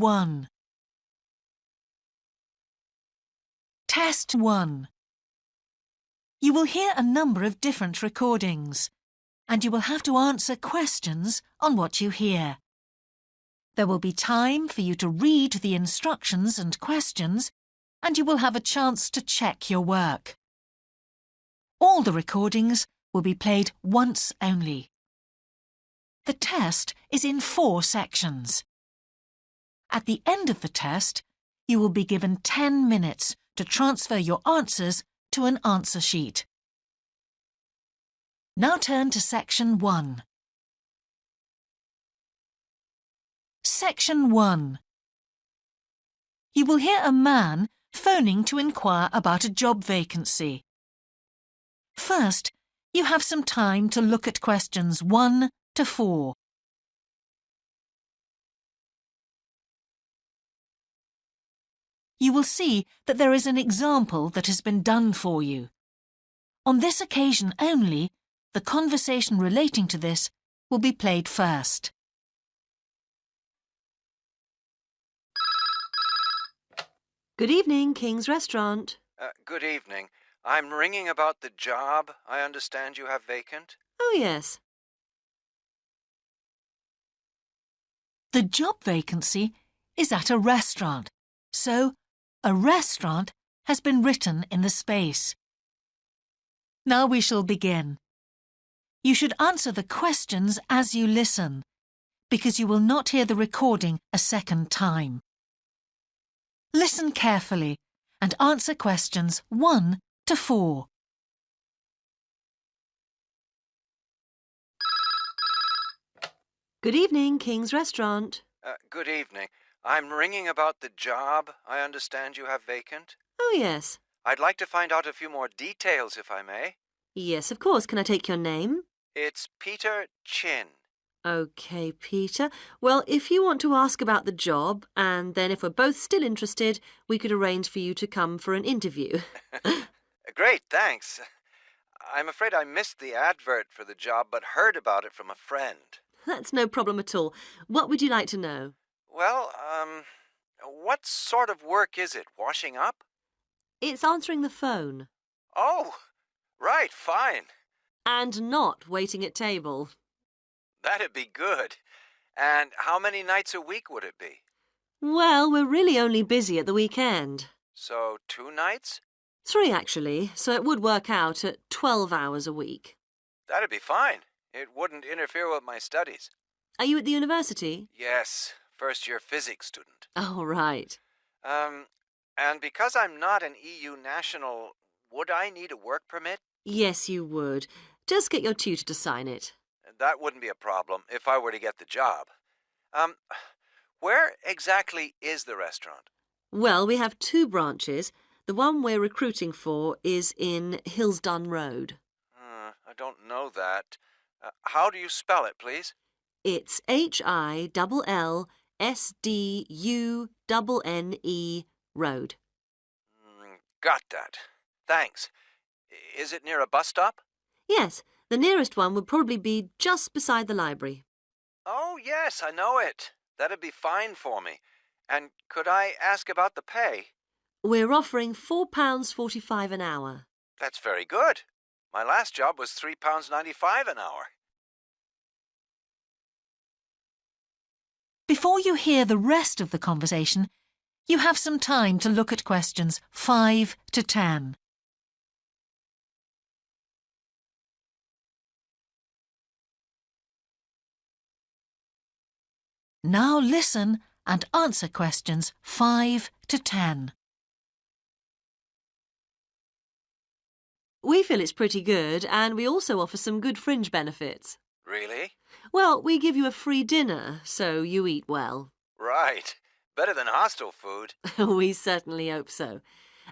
1. Test 1. You will hear a number of different recordings, and you will have to answer questions on what you hear. There will be time for you to read the instructions and questions, and you will have a chance to check your work. All the recordings will be played once only. The test is in 4 sections. At the end of the test, you will be given 10 minutes to transfer your answers to an answer sheet. Now turn to Section 1. Section 1. You will hear a man phoning to inquire about a job vacancy. First, you have some time to look at questions 1 to 4. You will see that there is an example that has been done for you. On this occasion only, the conversation relating to this will be played first. Good evening, King's Restaurant. Good evening. I'm ringing about the job I understand you have vacant. Oh, yes. The job vacancy is at a restaurant, so a restaurant has been written in the space. Now we shall begin. You should answer the questions as you listen, because you will not hear the recording a second time. Listen carefully and answer questions 1 to 4. Good evening, King's Restaurant. Good evening. I'm ringing about the job I understand you have vacant. Oh, yes. I'd like to find out a few more details, if I may. Yes, of course. Can I take your name? It's Peter Chin. OK, Peter. Well, if you want to ask about the job, and then if we're both still interested, we could arrange for you to come for an interview. Great, thanks. I'm afraid I missed the advert for the job, but heard about it from a friend. That's no problem at all. What would you like to know? Well, what sort of work is it? Washing up? It's answering the phone. Oh, right, fine. And not waiting at table. That'd be good. And how many nights a week would it be? Well, we're really only busy at the weekend. So 2 nights? 3, actually, so it would work out at 12 hours a week. That'd be fine. It wouldn't interfere with my studies. Are you at the university? Yes, first-year physics student. Oh, right. And because I'm not an EU national, would I need a work permit? Yes, you would. Just get your tutor to sign it. That wouldn't be a problem if I were to get the job. Where exactly is the restaurant? Well, we have 2 branches. The one we're recruiting for is in Hillsdon Road. I don't know that. How do you spell it, please? It's HILLSDUNNE Road. Got that. Thanks. Is it near a bus stop? Yes, the nearest one would probably be just beside the library. Oh, yes, I know it. That'd be fine for me. And could I ask about the pay? We're offering £4.45 an hour. That's very good. My last job was £3.95 an hour. Before you hear the rest of the conversation, you have some time to look at questions 5 to 10. Now listen and answer questions 5 to 10. We feel it's pretty good, and we also offer some good fringe benefits. Really? Well, we give you a free dinner, so you eat well. Right. Better than hostel food. We certainly hope so.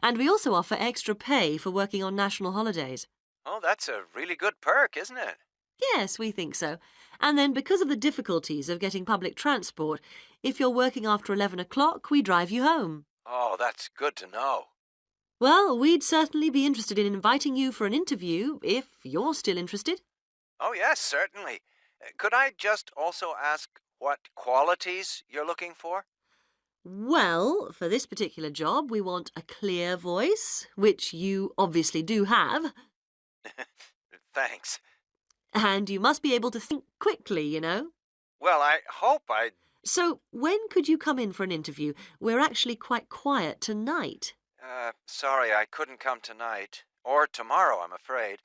And we also offer extra pay for working on national holidays. Oh, that's a really good perk, isn't it? Yes, we think so. And then because of the difficulties of getting public transport, if you're working after 11 o'clock, we drive you home. Oh, that's good to know. Well, we'd certainly be interested in inviting you for an interview, if you're still interested. Oh, yes, certainly. Could I just also ask what qualities you're looking for? Well, for this particular job, we want a clear voice, which you obviously do have, Thanks. and you must be able to think quickly, you know. Well, I hope I... So, when could you come in for an interview? We're actually quite quiet tonight. Sorry, I couldn't come tonight. Or tomorrow, I'm afraid.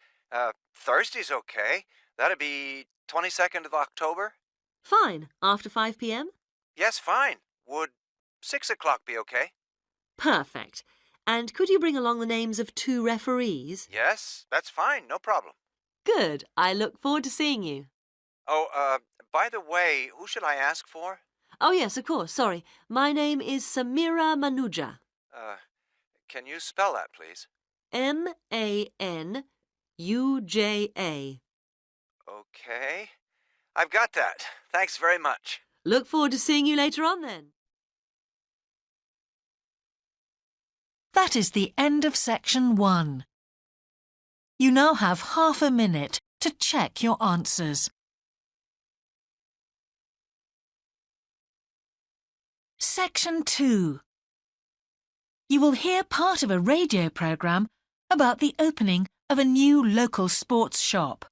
Thursday's okay. That'd be 22nd of October? Fine, after 5 p.m.? Yes, fine. Would 6 o'clock be okay? Perfect. And could you bring along the names of 2 referees? Yes, that's fine. No problem. Good. I look forward to seeing you. Oh, by the way, who should I ask for? Oh, yes, of course. Sorry. My name is Samira Manuja. Can you spell that, please? Manuja. Okay. I've got that. Thanks very much. Look forward to seeing you later on then. That is the end of section 1. You now have half a minute to check your answers. Section 2. You will hear part of a radio programme about the opening of a new local sports shop.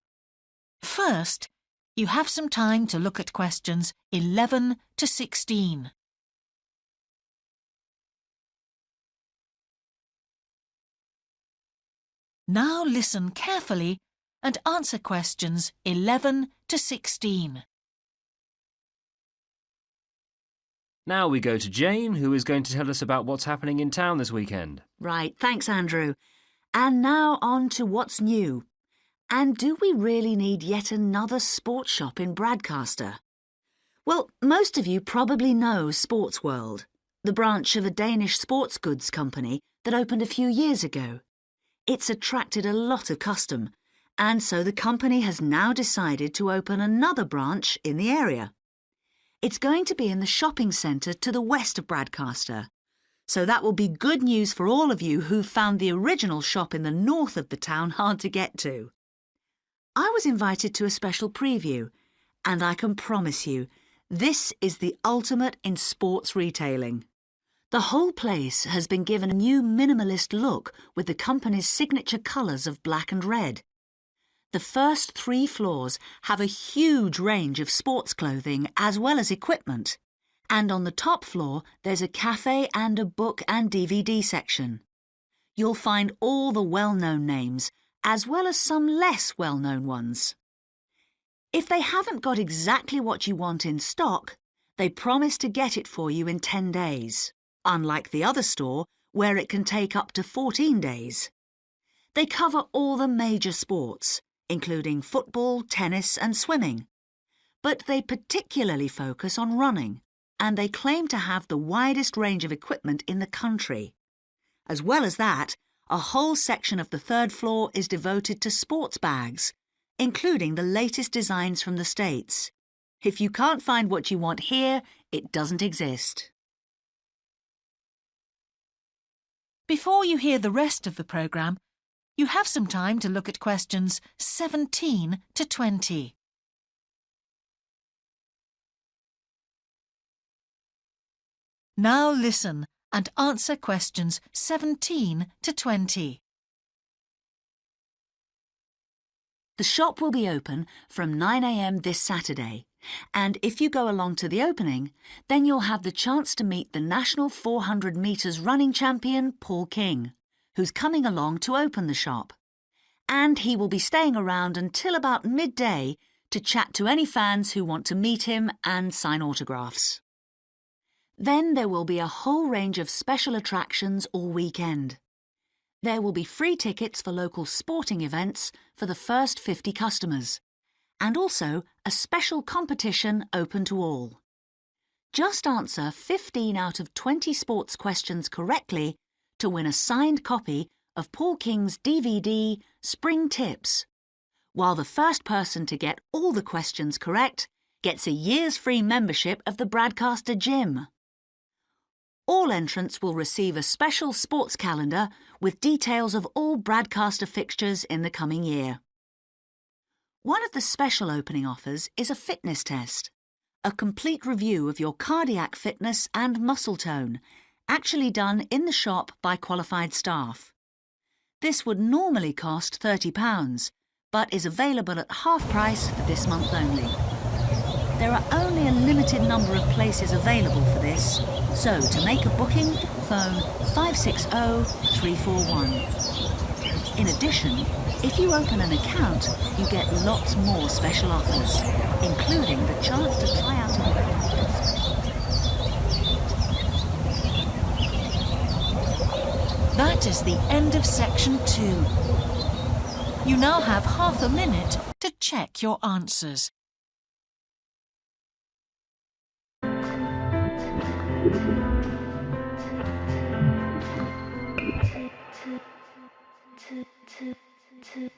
First, you have some time to look at questions 11 to 16. Now listen carefully and answer questions 11 to 16. Now we go to Jane, who is going to tell us about what's happening in town this weekend. Right, thanks, Andrew. And now on to what's new. And do we really need yet another sports shop in Bradcaster? Well, most of you probably know Sports World, the branch of a Danish sports goods company that opened a few years ago. It's attracted a lot of custom, and so the company has now decided to open another branch in the area. It's going to be in the shopping centre to the west of Bradcaster, so that will be good news for all of you who found the original shop in the north of the town hard to get to. I was invited to a special preview, and I can promise you, this is the ultimate in sports retailing. The whole place has been given a new minimalist look with the company's signature colours of black and red. The first 3 floors have a huge range of sports clothing as well as equipment. And on the top floor, there's a cafe and a book and DVD section. You'll find all the well-known names, as well as some less well-known ones. If they haven't got exactly what you want in stock, they promise to get it for you in 10 days, unlike the other store, where it can take up to 14 days. They cover all the major sports, including football, tennis and swimming. But they particularly focus on running, and they claim to have the widest range of equipment in the country. As well as that, a whole section of the 3rd floor is devoted to sports bags, including the latest designs from the States. If you can't find what you want here, it doesn't exist. Before you hear the rest of the programme, you have some time to look at questions 17 to 20. Now listen and answer questions 17 to 20. The shop will be open from 9 a.m. this Saturday, and if you go along to the opening, then you'll have the chance to meet the national 400 metres running champion, Paul King, who's coming along to open the shop. And he will be staying around until about midday to chat to any fans who want to meet him and sign autographs. Then there will be a whole range of special attractions all weekend. There will be free tickets for local sporting events for the first 50 customers, and also a special competition open to all. Just answer 15 out of 20 sports questions correctly to win a signed copy of Paul King's DVD, Spring Tips, while the first person to get all the questions correct gets a year's free membership of the Bradcaster Gym. All entrants will receive a special sports calendar with details of all Bradcaster fixtures in the coming year. One of the special opening offers is a fitness test, a complete review of your cardiac fitness and muscle tone, actually done in the shop by qualified staff. This would normally cost £30, but is available at half price for this month only. There are only a limited number of places available for this, so to make a booking, phone 560 341. In addition, if you open an account, you get lots more special offers, including the chance to try out a That is the end of section 2. You now have half a minute to check your answers. To